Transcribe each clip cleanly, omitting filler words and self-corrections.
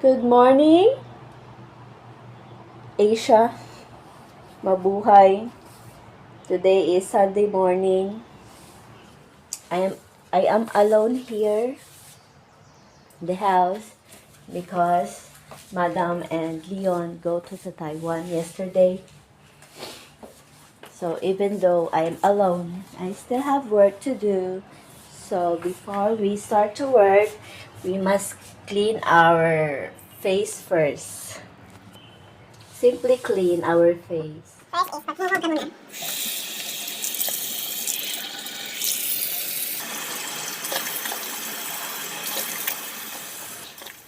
Good morning, Asia. Mabuhay. Today is Sunday morning. I am alone here in the house because Madam and Leon go to the Taiwan yesterday. So even though I am alone, I still have work to do. So before we start to work, we must clean our face first. Simply clean our face.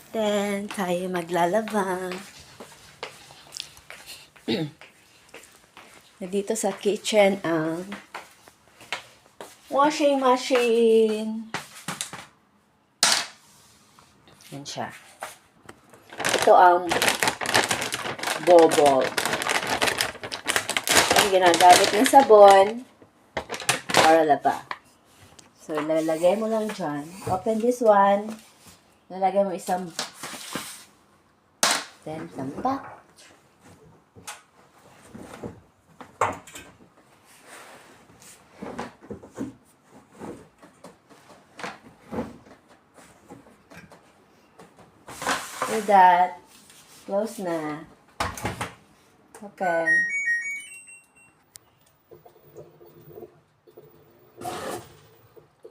Then, tayo maglalaba. Dito sa kitchen ang washing machine. Yan siya. Ito ang bobol. Ang ginagamit ng sabon para laba. So, lalagay mo lang dyan. Open this one. Lalagay mo isang pack. With that, close na. Open.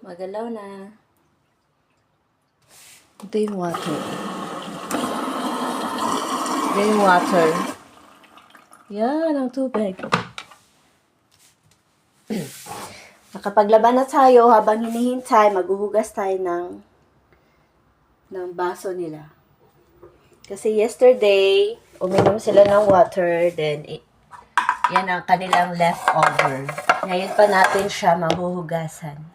Magalaw na. Ito yung water. Rainwater. Yan ang tubig. Nakapaglaban na tayo habang hinihintay, maghuhugas tayo ng baso nila. Kasi yesterday, uminom sila ng water, then yan ang kanilang leftover. Ngayon pa natin siya maghuhugasan.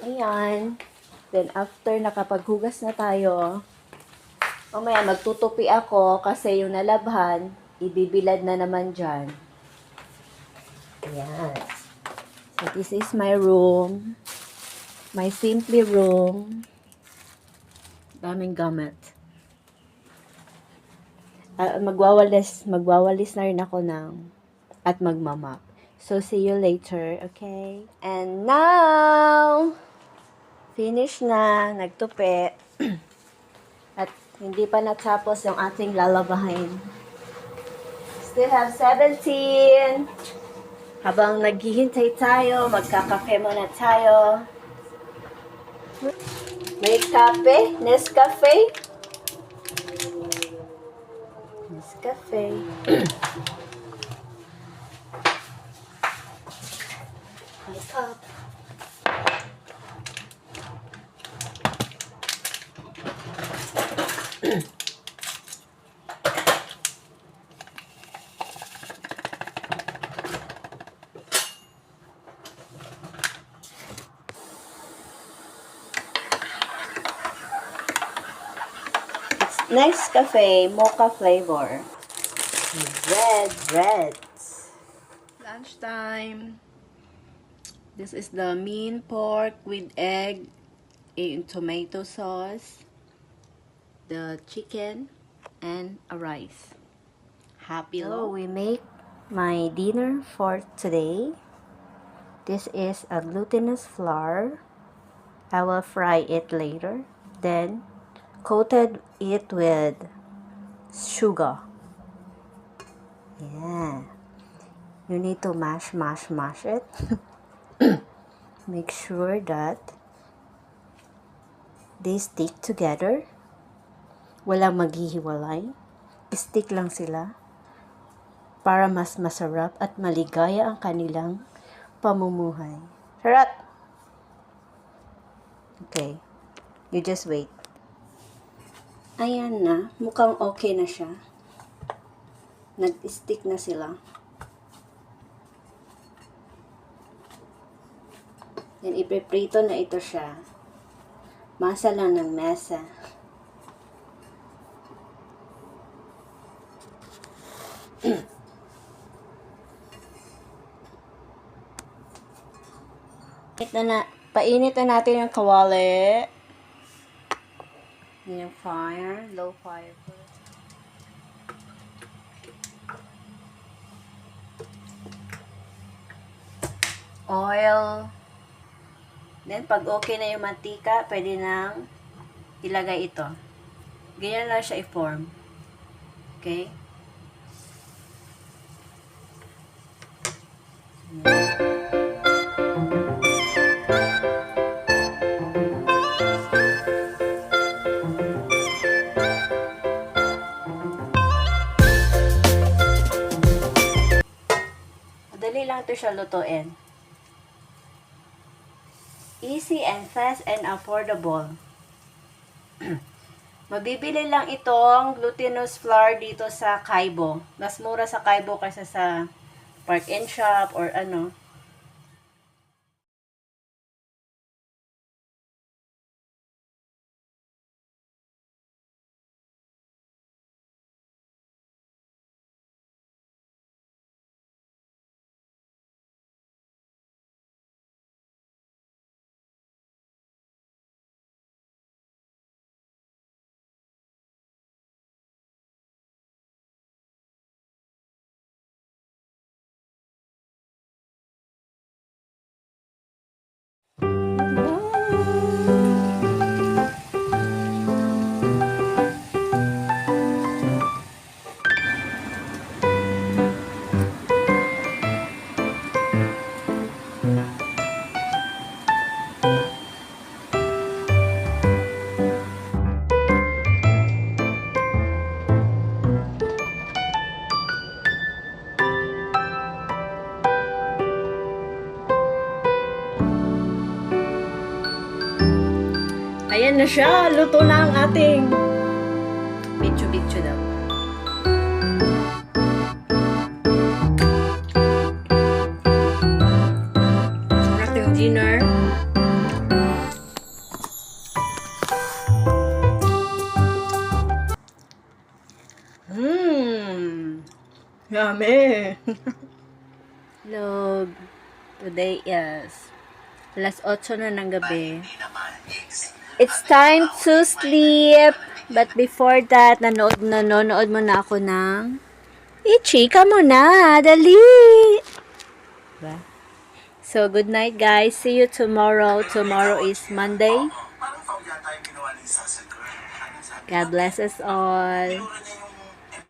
Ayan. Then, after nakapaghugas na tayo, mamaya magtutupi ako kasi yung nalabhan, ibibilad na naman dyan. Ayan. So, this is my room. My simply room. Daming gamit. Magwawalis na rin ako at magmamap. So, see you later, okay? And now, finish na, nagtupi. At hindi pa natapos yung ating lalabahin. Still have 17. Habang naghihintay tayo, magkakape muna tayo. May kape, Nescafe. Nescafe. My cup. Nescafe mocha flavor. Red. Lunchtime. This is the mean pork with egg in tomato sauce, the chicken, and a rice. Happy. So we make my dinner for today. This is a glutinous flour. I will fry it later. Then coated it with sugar. Yeah. You need to mash it. Make sure that they stick together. Walang maghihiwalay. Nag-stick lang sila para mas masarap at maligaya ang kanilang pamumuhay. Charot! Okay. You just wait. Ayan na. Mukhang okay na siya. Nag-stick na sila. Yan, ipiprito na ito siya. Masa lang ng masa. Painit na natin yung kawali. Yan yung fire. Low fire. Oil. Then, pag okay na yung mantika, pwede nang ilagay ito. Ganyan lang siya i-form. Okay? Madali lang ito siya lutuin. Easy and fast and affordable. Mabibili lang itong glutinous flour dito sa Kaibo. Mas mura sa Kaibo kaysa sa Park and Shop or ano. Ayan na siya. Luto na ang ating bitcho-bitcho daw. Ang ating dinner. Yummy! Log. Today is alas 8 na ng gabi. It's time to sleep. But before that, nanonood muna ako ng chika muna. Dali! Diba? So, good night guys. See you tomorrow. Tomorrow is Monday. God bless us all.